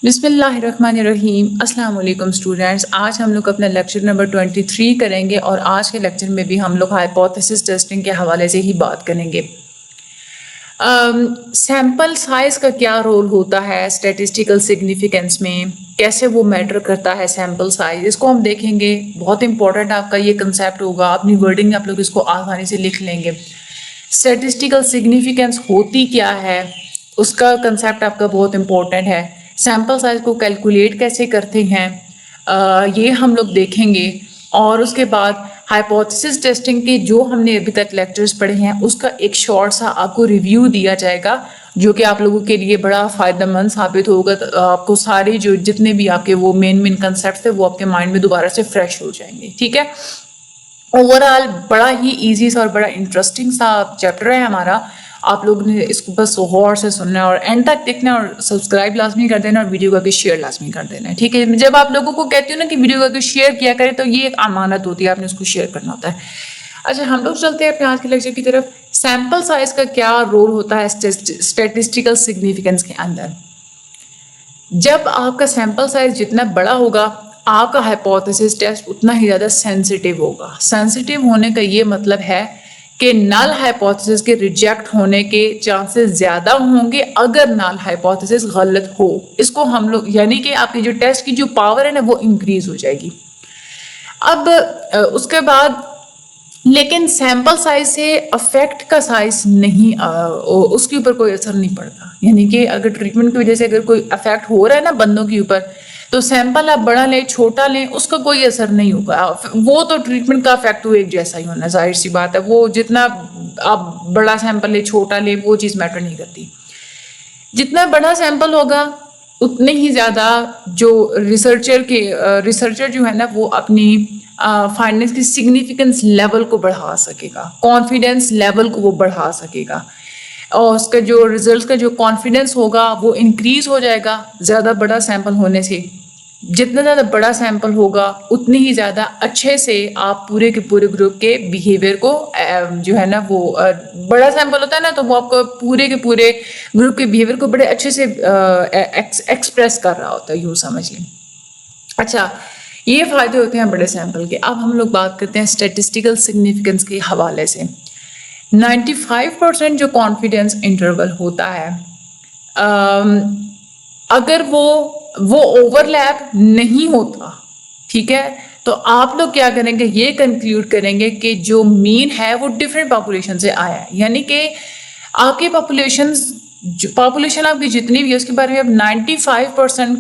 بسم اللہ الرحمن الرحیم۔ السلام علیکم اسٹوڈینٹس، آج ہم لوگ اپنا لیکچر نمبر 23 کریں گے اور آج کے لیکچر میں بھی ہم لوگ ہائپوتھیسس ٹیسٹنگ کے حوالے سے ہی بات کریں گے۔ سیمپل سائز کا کیا رول ہوتا ہے اسٹیٹسٹیکل سگنیفیکنس میں، کیسے وہ میٹر کرتا ہے سیمپل سائز، اس کو ہم دیکھیں گے۔ بہت امپورٹنٹ آپ کا یہ کنسیپٹ ہوگا، اپنی ورڈنگ میں آپ لوگ اس کو آسانی سے لکھ لیں گے۔ اسٹیٹسٹیکل سگنیفیکنس ہوتی کیا ہے، اس کا کنسیپٹ آپ کا بہت امپورٹنٹ ہے۔ سیمپل سائز کو کیلکولیٹ کیسے کرتے ہیں یہ ہم لوگ دیکھیں گے، اور اس کے بعد ہائپوتھیسس ٹیسٹنگ کے جو ہم نے ابھی تک لیکچرز پڑھے ہیں اس کا ایک شارٹ سا آپ کو ریویو دیا جائے گا، جو کہ آپ لوگوں کے لیے بڑا فائدہ مند ثابت ہوگا۔ آپ کو سارے جو جتنے بھی آپ کے وہ مین کنسیپٹس تھے وہ آپ کے مائنڈ میں دوبارہ سے فریش ہو جائیں گے، ٹھیک ہے۔ اوور آل بڑا ہی ایزی سا اور بڑا انٹرسٹنگ سا چیپٹر ہے ہمارا۔ آپ لوگ نے اس کو بس غور سے سننا ہے اور اینڈ تک دیکھنا ہے، اور سبسکرائب لازمی کر دینا اور ویڈیو کا شیئر لازمی کر دینا ہے، ٹھیک ہے۔ جب آپ لوگوں کو کہتی ہوں نا کہ ویڈیو کا شیئر کیا کرے، تو یہ ایک امانت ہوتی ہے، آپ نے اس کو شیئر کرنا ہوتا ہے۔ اچھا، ہم لوگ چلتے ہیں اپنے آج کے لیکچر کی طرف۔ سیمپل سائز کا کیا رول ہوتا ہے اسٹیٹسٹیکل سگنیفیکنس کے اندر؟ جب آپ کا سیمپل سائز جتنا بڑا ہوگا، آپ کا ہائپوتھیسس ٹیسٹ اتنا ہی زیادہ سینسیٹیو ہوگا۔ سینسیٹیو ہونے کا یہ مطلب ہے کہ نل ہائپوتھیسس کے ریجیکٹ ہونے کے چانسز زیادہ ہوں گے اگر نل ہائپوتھیسس غلط ہو۔ اس کو ہم لوگ یعنی کہ آپ کی جو ٹیسٹ کی جو پاور ہے نا وہ انکریز ہو جائے گی۔ اب اس کے بعد لیکن سیمپل سائز سے افیکٹ کا سائز نہیں، اس کے اوپر کوئی اثر نہیں پڑتا۔ یعنی کہ اگر ٹریٹمنٹ کی وجہ سے اگر کوئی افیکٹ ہو رہا ہے نا بندوں کے اوپر، تو سیمپل آپ بڑا لیں چھوٹا لیں اس کا کوئی اثر نہیں ہوگا۔ وہ تو ٹریٹمنٹ کا افیکٹ تو ایک جیسا ہی ہونا، ظاہر سی بات ہے۔ وہ جتنا آپ بڑا سیمپل لیں چھوٹا لیں وہ چیز میٹر نہیں کرتی۔ جتنا بڑا سیمپل ہوگا اتنے ہی زیادہ جو ریسرچر جو ہے نا وہ اپنی فائنڈنگز کی سگنیفیکنس لیول کو بڑھا سکے گا، کانفیڈنس لیول کو وہ بڑھا سکے گا، اور اس کا جو ریزلٹس کا جو کانفیڈنس ہوگا وہ انکریز ہو جائے گا زیادہ بڑا سیمپل ہونے سے۔ جتنا زیادہ بڑا سیمپل ہوگا اتنی ہی زیادہ اچھے سے آپ پورے کے پورے گروپ کے بیہیویئر کو جو ہے نا وہ بڑا سیمپل ہوتا ہے نا، تو وہ آپ کو پورے کے پورے گروپ کے بیہیویئر کو بڑے اچھے سے ایکسپریس کر رہا ہوتا ہے، یوں سمجھ لیں۔ اچھا، یہ فائدے ہوتے ہیں بڑے سیمپل کے۔ اب ہم لوگ بات کرتے ہیں اسٹیٹسٹیکل سگنیفیکنس کے حوالے سے۔ 95% جو کانفیڈنس انٹرول ہوتا ہے، اگر وہ اوور لیپ نہیں ہوتا، ٹھیک ہے، تو آپ لوگ کیا کریں گے، یہ کنکلوڈ کریں گے کہ جو مین ہے وہ ڈفرینٹ پاپولیشن سے آیا ہے۔ یعنی کہ آپ کی پاپولیشن آپ کی جتنی بھی ہے اس کے بارے میں اب 95%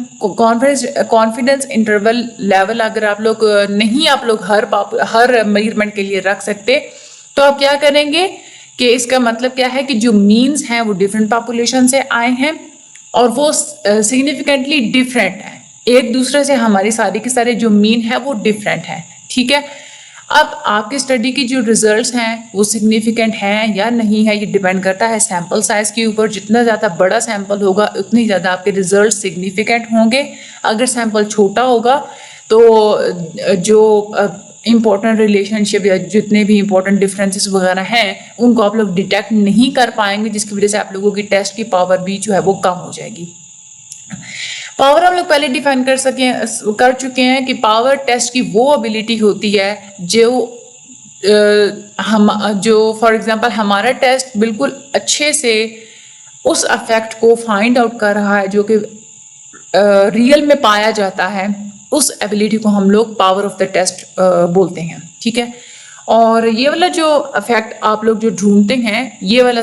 کانفیڈنس انٹرول لیول اگر آپ لوگ نہیں آپ لوگ ہر میجرمنٹ کے لیے رکھ سکتے، تو آپ کیا کریں گے کہ اس کا مطلب کیا ہے کہ جو مینز ہیں وہ ڈفرینٹ پاپولیشن سے آئے ہیں اور وہ سگنیفیکنٹلی ڈفرینٹ ہیں ایک دوسرے سے۔ ہماری ساری کے سارے جو مین ہے وہ ڈفرینٹ ہیں، ٹھیک ہے۔ اب آپ کی اسٹڈی کی جو ریزلٹس ہیں وہ سگنیفیکنٹ ہیں یا نہیں ہے، یہ ڈیپینڈ کرتا ہے سیمپل سائز کے اوپر۔ جتنا زیادہ بڑا سیمپل ہوگا اتنی زیادہ آپ کے ریزلٹ سگنیفیکنٹ ہوں گے۔ اگر سیمپل چھوٹا ہوگا تو جو امپورٹنٹ ریلیشن شپ یا جتنے بھی امپورٹنٹ ڈفرینسز وغیرہ ہیں ان کو آپ لوگ ڈیٹیکٹ نہیں کر پائیں گے، جس کی وجہ سے آپ لوگوں کی ٹیسٹ کی پاور بھی جو ہے وہ کم ہو جائے گی۔ پاور ہم لوگ پہلے ڈیفائن کر چکے ہیں کہ پاور ٹیسٹ کی وہ ابیلٹی ہوتی ہے جو فار ایگزامپل ہمارا ٹیسٹ بالکل اچھے سے اس افیکٹ کو فائنڈ آؤٹ کر رہا ہے جو کہ ریئل میں پایا جاتا ہے، اس ایبلٹی کو ہم لوگ پاور آف دا ٹیسٹ بولتے ہیں، ٹھیک ہے۔ اور یہ والا جو افیکٹ آپ لوگ جو ڈھونڈتے ہیں، یہ والا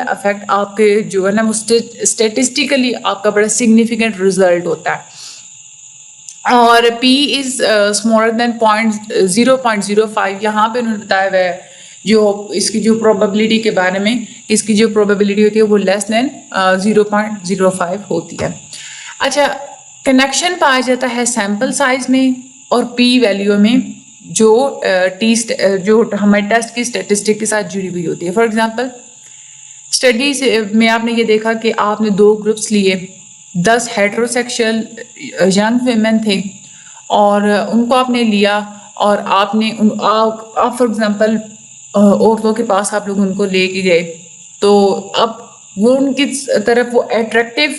افیکٹ آپ کے جو ہے نا اسٹیٹسٹیکلی آپ کا بڑا سگنیفیکنٹ ریزلٹ ہوتا ہے۔ اور P از اسمالر دین 0.05، یہاں پہ انہوں نے بتایا ہوا ہے جو اس کی جو پروبیبلٹی کے بارے میں، اس کی جو پروبیبلٹی ہوتی ہے وہ لیس دین 0.05 ہوتی ہے۔ اچھا، کنیکشن پایا جاتا ہے سیمپل سائز میں اور P ویلیو میں جو ہمارے ٹیسٹ کی اسٹیٹسٹک کے ساتھ جڑی ہوئی ہوتی ہے۔ فار ایگزامپل اسٹڈی میں آپ نے یہ دیکھا کہ آپ نے 2 گروپس لیے، 10 ہیٹروسیکشل ینگ ویمن تھے اور ان کو آپ نے لیا اور آپ فار ایگزامپل عورتوں کے پاس آپ لوگ ان کو لے کے گئے، تو اب وہ ان کی طرف وہ اٹریکٹیو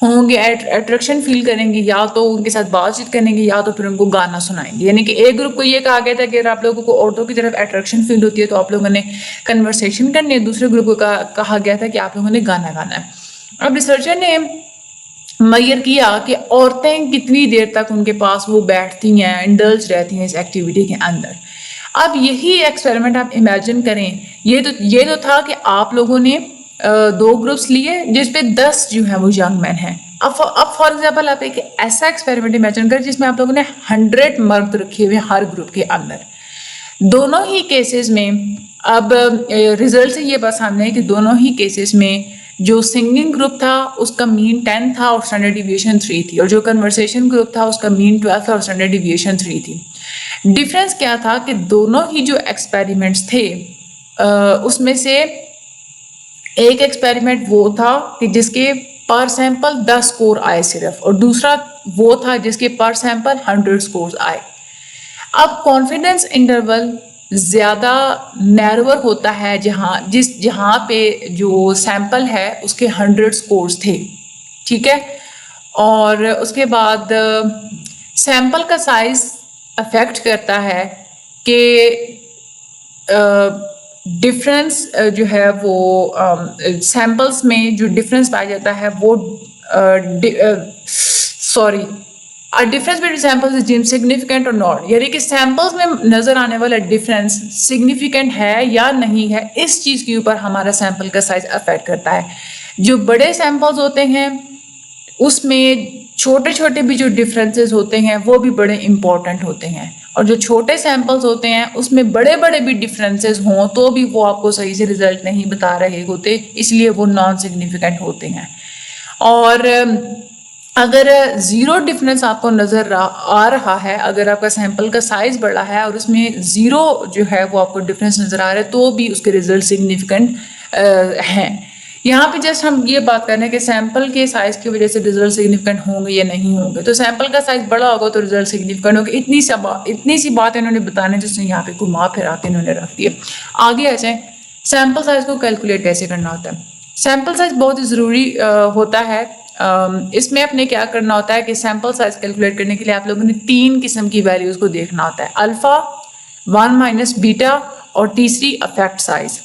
ہوں گے، اٹریکشن فیل کریں گے، یا تو ان کے ساتھ بات چیت کریں گے یا تو پھر ان کو گانا سنائیں گے. یعنی کہ ایک گروپ کو یہ کہا گیا تھا کہ اگر آپ لوگوں کو عورتوں کی طرف اٹریکشن فیل ہوتی ہے تو آپ لوگوں نے کنورسیشن کرنی ہے، دوسرے گروپ کو کہا گیا تھا کہ آپ لوگوں نے گانا گانا ہے. اب ریسرچر نے میئر کیا کہ عورتیں کتنی دیر تک ان کے پاس وہ بیٹھتی ہیں، انڈلج رہتی ہیں اس ایکٹیویٹی کے اندر. اب یہی ایکسپیریمنٹ آپ امیجن کریں، یہ تو تھا کہ آپ لوگوں نے 2 گروپس لیے جس پہ 10 جو ہیں وہ ینگ مین ہیں. اب فار ایگزامپل آپ ایک ایسا ایکسپیریمنٹ امیجن کریں جس میں آپ لوگوں نے 100 مرد رکھے ہوئے ہر گروپ کے اندر. دونوں ہی کیسز میں اب ریزلٹ سے یہ بات سامنے ہے کہ دونوں ہی کیسز میں جو سنگنگ گروپ تھا اس کا مین 10 تھا اور اسٹینڈرڈ ڈیویشن 3 تھی، اور جو کنورسیشن گروپ تھا اس کا مین 12 تھا اور اسٹینڈرڈ ڈیویشن 3 تھی. ڈفرینس کیا تھا کہ دونوں ہی جو ایکسپیریمنٹس تھے اس میں سے ایک ایکسپیریمنٹ وہ تھا کہ جس کے پر سیمپل 10 سکور آئے صرف، اور دوسرا وہ تھا جس کے پر سیمپل 100 سکورز آئے. اب کانفیڈنس انٹرول زیادہ نیرور ہوتا ہے جہاں پہ جو سیمپل ہے اس کے 100 سکورز تھے، ٹھیک ہے. اور اس کے بعد سیمپل کا سائز افیکٹ کرتا ہے کہ ڈفرینس جو ہے وہ سیمپلس میں جو ڈفرینس پایا جاتا ہے وہ ڈفرینس بٹوین سیمپلز از ڈیمڈ سگنیفیکینٹ اور ناٹ، یعنی کہ سیمپلز میں نظر آنے والا ڈفرینس سگنیفیکینٹ ہے یا نہیں ہے، اس چیز کے اوپر ہمارا سیمپل کا سائز افیکٹ کرتا ہے. جو بڑے سیمپلز ہوتے ہیں اس میں چھوٹے چھوٹے بھی جو ڈفرینسز ہوتے ہیں وہ بھی بڑے امپورٹنٹ ہوتے ہیں، اور جو چھوٹے سیمپلز ہوتے ہیں اس میں بڑے بڑے بھی ڈفرینسز ہوں تو بھی وہ آپ کو صحیح سے رزلٹ نہیں بتا رہے ہوتے، اس لیے وہ نان سگنیفیکینٹ ہوتے ہیں. اور اگر 0 ڈفرینس آپ کو نظر آ رہا ہے، اگر آپ کا سیمپل کا سائز بڑا ہے اور اس میں 0 جو ہے وہ آپ کو ڈفرینس نظر آ رہا ہے تو بھی اس کے رزلٹ سگنیفیکینٹ ہیں. یہاں پہ جسٹ ہم یہ بات کر رہے ہیں کہ سیمپل کے سائز کی وجہ سے رزلٹ سگنیفیکینٹ ہوں گے یا نہیں ہوں گے. تو سیمپل کا سائز بڑا ہوگا تو رزلٹ سگنیفیکینٹ ہوگا. اتنی سی بات انہوں نے بتانا جس نے یہاں پہ گھما پھرا کے انہوں نے رکھ دیا. آگے آ جائیں، سیمپل سائز کو کیلکولیٹ کیسے کرنا ہوتا ہے. سیمپل سائز بہت ہی ضروری ہوتا ہے. اس میں آپ نے کیا کرنا ہوتا ہے کہ سیمپل سائز کیلکولیٹ کرنے کے لیے آپ لوگوں نے 3 قسم کی ویلیوز کو دیکھنا ہوتا ہے، الفا، 1 - بیٹا اور تیسری effect size.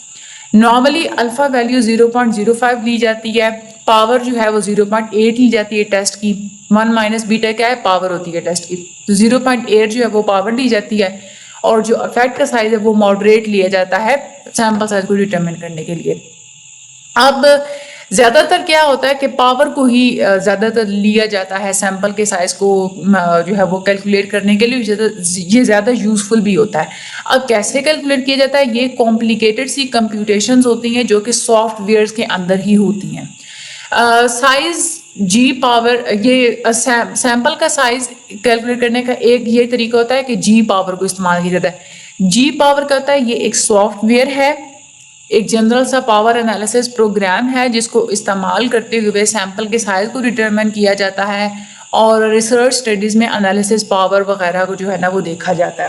Normally alpha value 0.05 لی جاتی ہے، پاور جو ہے وہ 0.8 لی جاتی ہے ٹیسٹ کی. 1 - بیٹا کیا ہے؟ پاور ہوتی ہے ٹیسٹ کی. تو 0.8 جو ہے وہ پاور لی جاتی ہے، اور جو افیکٹ کا سائز ہے وہ ماڈریٹ لیا جاتا ہے سیمپل سائز کو ڈیٹرمن کرنے کے لیے. اب زیادہ تر کیا ہوتا ہے کہ پاور کو ہی زیادہ تر لیا جاتا ہے سیمپل کے سائز کو جو ہے وہ کیلکولیٹ کرنے کے لیے، یہ زیادہ یوزفل بھی ہوتا ہے. اب کیسے کیلکولیٹ کیا جاتا ہے؟ یہ کمپلیکیٹڈ سی کمپیوٹیشنز ہوتی ہیں جو کہ سافٹ ویئرز کے اندر ہی ہوتی ہیں. سائز جی پاور، یہ سیمپل کا سائز کیلکولیٹ کرنے کا ایک یہ طریقہ ہوتا ہے کہ جی پاور کو استعمال کیا جاتا ہے. جی پاور کا ہوتا ہے یہ ایک سافٹ ویئر ہے، ایک جنرل سا پاور انالیسس پروگرام ہے جس کو استعمال کرتے ہوئے سیمپل کے سائز کو ڈٹرمن کیا جاتا ہے، اور ریسرچ اسٹڈیز میں انالیسس پاور وغیرہ کو جو ہے نا وہ دیکھا جاتا ہے.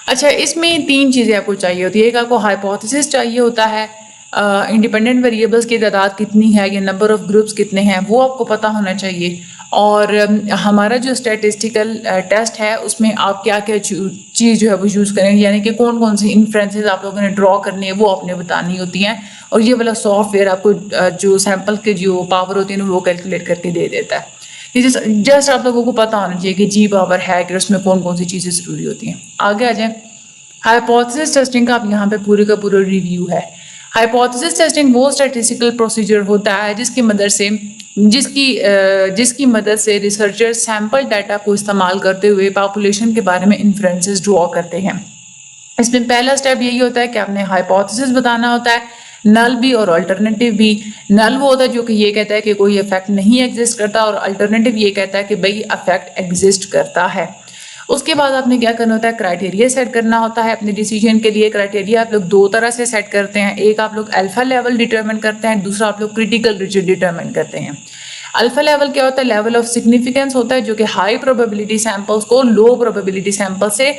اچھا، اس میں 3 چیزیں آپ کو چاہیے ہوتی ہے. ایک آپ کو ہائپوتھیسس چاہیے ہوتا ہے، انڈیپینڈنٹ ویریبلس کی تعداد کتنی ہے یا نمبر آف گروپس کتنے ہیں وہ آپ کو پتہ ہونا چاہیے. اور ہمارا جو اسٹیٹسٹیکل ٹیسٹ ہے اس میں آپ کیا کیا چیز جو ہے وہ یوز کریں گے، یعنی کہ کون کون سی انفرینسز آپ لوگوں نے ڈرا کرنی ہے وہ آپ نے بتانی ہوتی ہیں. اور یہ والا سافٹ ویئر آپ کو جو سیمپل کے جو پاور ہوتی ہے نا وہ کیلکولیٹ کر کے دے دیتا ہے. جسٹ آپ لوگوں کو پتہ ہونا چاہیے کہ جی پاور ہے کہ اس میں کون کون سی چیزیں ضروری ہوتی ہیں. آگے آ جائیں، ہائپوتھیسس ٹیسٹنگ کا آپ یہاں پہ پورے کا پورا ریویو ہے. ہائپوتھیسس ٹیسٹنگ وہ اسٹیٹسٹیکل پروسیجر ہوتا ہے جس کی مدد سے ریسرچر سیمپل ڈیٹا کو استعمال کرتے ہوئے پاپولیشن کے بارے میں انفرینسز ڈرا کرتے ہیں. اس میں پہلا سٹیپ یہی ہوتا ہے کہ آپ نے ہائپوتھیسس بتانا ہوتا ہے، نل بھی اور الٹرنیٹیو بھی. نل وہ ہوتا ہے جو کہ یہ کہتا ہے کہ کوئی افیکٹ نہیں ایگزسٹ کرتا، اور الٹرنیٹیو یہ کہتا ہے کہ بھئی افیکٹ ایگزسٹ کرتا ہے. اس کے بعد آپ نے کیا کرنا ہوتا ہے؟ کرائٹیریا سیٹ کرنا ہوتا ہے اپنے ڈیسیجن کے لیے. کرائٹیریا آپ لوگ 2 طرح سے سیٹ کرتے ہیں، ایک آپ لوگ الفا لیول ڈیٹرمن کرتے ہیں، دوسرا آپ لوگ کریٹیکل ریجن ڈیٹرمن کرتے ہیں. الفا لیول کیا ہوتا ہے؟ لیول آف سگنیفیکینس ہوتا ہے جو کہ ہائی پروبیبلٹی سیمپلس کو لو پروبیبلٹی سیمپل سے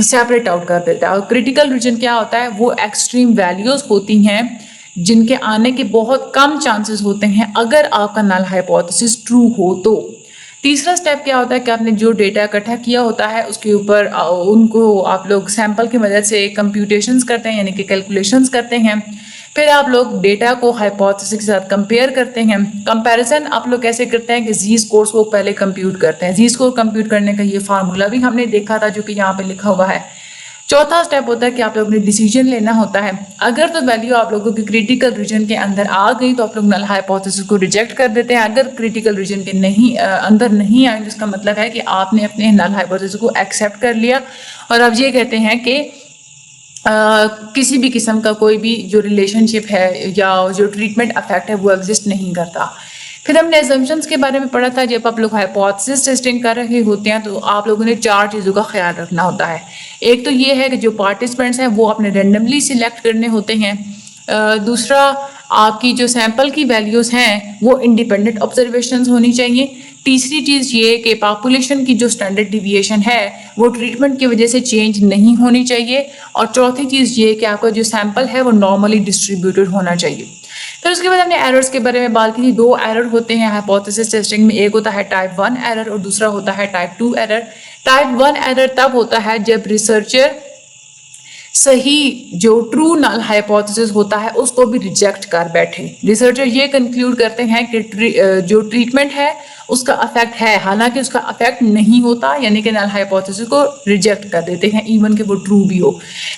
سیپریٹ آؤٹ کر دیتا ہے. اور کریٹیکل ریجن کیا ہوتا ہے؟ وہ ایکسٹریم ویلیوز ہوتی ہیں جن کے آنے کے بہت کم چانسز ہوتے ہیں اگر آپ کا نل ہائپوتھیسس ٹرو ہو تو۔ تیسرا سٹیپ کیا ہوتا ہے کہ آپ نے جو ڈیٹا اکٹھا کیا ہوتا ہے اس کے اوپر ان کو آپ لوگ سیمپل کی مدد سے کمپیوٹیشنز کرتے ہیں، یعنی کہ کیلکولیشنز کرتے ہیں۔ پھر آپ لوگ ڈیٹا کو ہائپوتھیسس کے ساتھ کمپیئر کرتے ہیں۔ کمپیریزن آپ لوگ کیسے کرتے ہیں کہ زی اسکورس کو پہلے کمپیوٹ کرتے ہیں۔ زی اسکور کمپیوٹ کرنے کا یہ فارمولا بھی ہم نے دیکھا تھا جو کہ یہاں پہ لکھا ہوا ہے۔ چوتھا سٹیپ ہوتا ہے کہ آپ لوگوں نے ڈیسیجن لینا ہوتا ہے۔ اگر تو ویلیو آپ لوگوں کی کریٹیکل ریجن کے اندر آ گئی تو آپ لوگ نل ہائپوتھیسس کو ریجیکٹ کر دیتے ہیں۔ اگر کریٹیکل ریجن کے اندر نہیں آئے تو اس کا مطلب ہے کہ آپ نے اپنے نل ہائپوتھیسس کو ایکسیپٹ کر لیا اور آپ یہ کہتے ہیں کہ کسی بھی قسم کا کوئی بھی جو ریلیشن شپ ہے یا جو ٹریٹمنٹ افیکٹ ہے وہ ایگزسٹ نہیں کرتا۔ پھر ہم نے ایزمپشنز کے بارے میں پڑھا تھا۔ جب آپ لوگ ہائپوتھیسس ٹیسٹنگ کر رہے ہوتے ہیں تو آپ لوگوں نے 4 چیزوں کا خیال رکھنا ہوتا ہے۔ ایک تو یہ ہے کہ جو پارٹیسپینٹس ہیں وہ اپنے رینڈملی سلیکٹ کرنے ہوتے ہیں۔ دوسرا آپ کی جو سیمپل کی ویلیوز ہیں وہ انڈیپینڈنٹ آبزرویشنز ہونی چاہیے۔ تیسری چیز یہ کہ پاپولیشن کی جو اسٹینڈرڈ ڈیویشن ہے وہ ٹریٹمنٹ کی وجہ سے چینج نہیں ہونی چاہیے۔ اور چوتھی چیز یہ کہ آپ کا جو سیمپل ہے وہ نارملی ڈسٹریبیوٹڈ ہونا چاہیے۔ پھر اس کے بعد ہم نے ایررز کے بارے میں بات کی تھی۔ 2 ایرر ہوتے ہیں ہائپوتھیسس ٹیسٹنگ میں، ایک ہوتا ہے ٹائپ 1 ایرر اور دوسرا ہوتا ہے ٹائپ 2 ایرر۔ ٹائپ 1 ایرر تب ہوتا ہے جب ریسرچر صحیح جو ٹرو نل ہائپوتھیسس ہوتا ہے اس کو بھی ریجیکٹ کر بیٹھے۔ ریسرچر یہ کنکلوڈ کرتے ہیں کہ جو ٹریٹمنٹ ہے اس کا افیکٹ ہے، حالانکہ اس کا افیکٹ نہیں ہوتا، یعنی کہ نل ہائپوتھیسس کو ریجیکٹ کر دیتے ہیں ایون کہ وہ ٹرو بھی ہو۔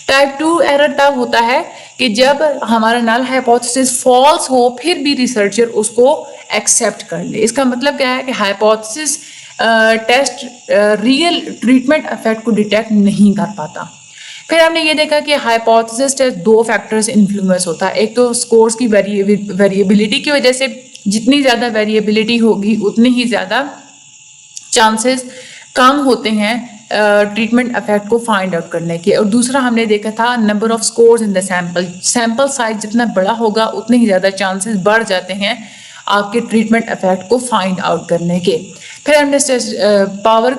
ٹائپ 2 ایرر تب ہوتا ہے کہ جب ہمارا نل ہائپوتھیسس فالس ہو پھر بھی ریسرچر اس کو ایکسیپٹ کر لے۔ اس کا مطلب کیا ہے کہ hypothesis test real treatment effect کو ڈیٹیکٹ نہیں کر پاتا۔ پھر ہم نے یہ دیکھا کہ ہائپوتھیسس ٹیسٹ 2 فیکٹرز انفلوئنس ہوتا ہے۔ ایک تو سکورز کی ویریبلٹی کی وجہ سے، جتنی زیادہ ویریبلٹی ہوگی اتنی ہی زیادہ چانسز کم ہوتے ہیں ٹریٹمنٹ افیکٹ کو فائنڈ آؤٹ کرنے کے۔ اور دوسرا ہم نے دیکھا تھا number of scores in the sample. Sample size جتنا بڑا ہوگا اتنے ہی زیادہ چانسز بڑھ جاتے ہیں آپ کے ٹریٹمنٹ افیکٹ کو فائنڈ آؤٹ کرنے کے۔ پھر ہم نے پاور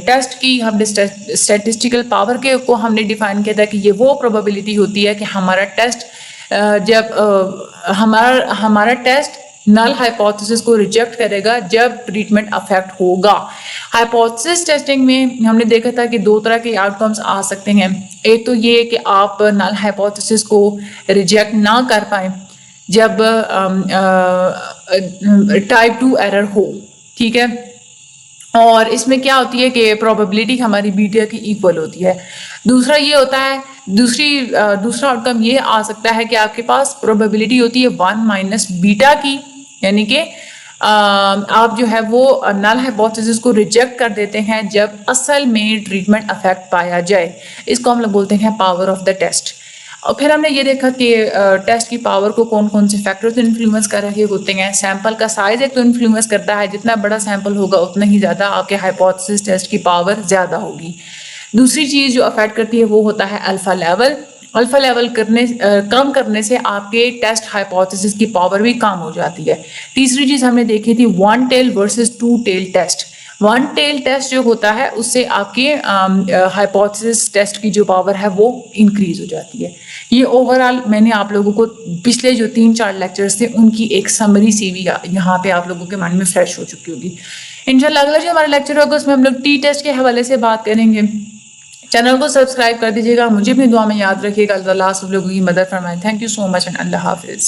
ٹیسٹ کی، ہم نے اسٹیٹسٹیکل پاور کے کو ہم نے ڈیفائن کیا تھا کہ یہ وہ پروبیبلٹی ہوتی ہے کہ ہمارا ٹیسٹ جب ہمارا ٹیسٹ نل ہائپوتھیسس کو ریجیکٹ کرے گا جب ٹریٹمنٹ افیکٹ ہوگا۔ ہائپوتھیسس ٹیسٹنگ میں ہم نے دیکھا تھا کہ 2 طرح کے آؤٹ کمز آ سکتے ہیں۔ ایک تو یہ کہ آپ نل ہائپوتھیسس کو ریجیکٹ نہ کر پائیں جب ٹائپ 2 ایرر ہو، ٹھیک ہے، اور اس میں کیا ہوتی ہے کہ پروبیبلٹی ہماری بیٹا کی ایکول ہوتی ہے۔ دوسرا یہ ہوتا ہے دوسرا آؤٹ کم یہ آ سکتا ہے کہ آپ کے پاس پروبیبلٹی ہوتی ہے 1 - بیٹا کی، یعنی کہ آپ جو ہے وہ نل ہائپوتھیسس کو ریجیکٹ کر دیتے ہیں جب اصل میں ٹریٹمنٹ افیکٹ پایا جائے۔ اس کو ہم لوگ بولتے ہیں پاور آف دا ٹیسٹ۔ اور پھر ہم نے یہ دیکھا کہ ٹیسٹ کی پاور کو کون کون سے فیکٹرز انفلوئنس کر رہے ہوتے ہیں۔ سیمپل کا سائز ایک تو انفلوئنس کرتا ہے، جتنا بڑا سیمپل ہوگا اتنا ہی زیادہ آپ کے ہائپوتھیسس ٹیسٹ کی پاور زیادہ ہوگی۔ دوسری چیز جو افیکٹ کرتی ہے وہ ہوتا ہے الفا لیول۔ الفا لیول کم کرنے سے آپ کے ٹیسٹ ہائپوتھیسس کی پاور بھی کم ہو جاتی ہے۔ تیسری چیز ہم نے دیکھی تھی 1 tail versus 2 tail test. 1 tail test جو ہوتا ہے اس سے آپ کے ہائپوتھیسس ٹیسٹ کی جو پاور ہے وہ انکریز ہو جاتی ہے۔ یہ اوورآل میں نے آپ لوگوں کو پچھلے جو 3-4 لیکچرز تھے ان کی ایک سمری سی بھی یہاں پہ آپ لوگوں کے مائنڈ میں فریش ہو چکی ہوگی۔ انشاءاللہ اگلا جو ہمارا لیکچر ہوگا اس میں ہم لوگ ٹی ٹیسٹ کے حوالے سے بات کریں گے۔ چینل کو سبسکرائب کر دیجیے گا، مجھے اپنی دعا میں یاد رکھیے گا۔ اللہ سب لوگوں کی مدد فرمائے۔ Thank you so much and اللہ حافظ۔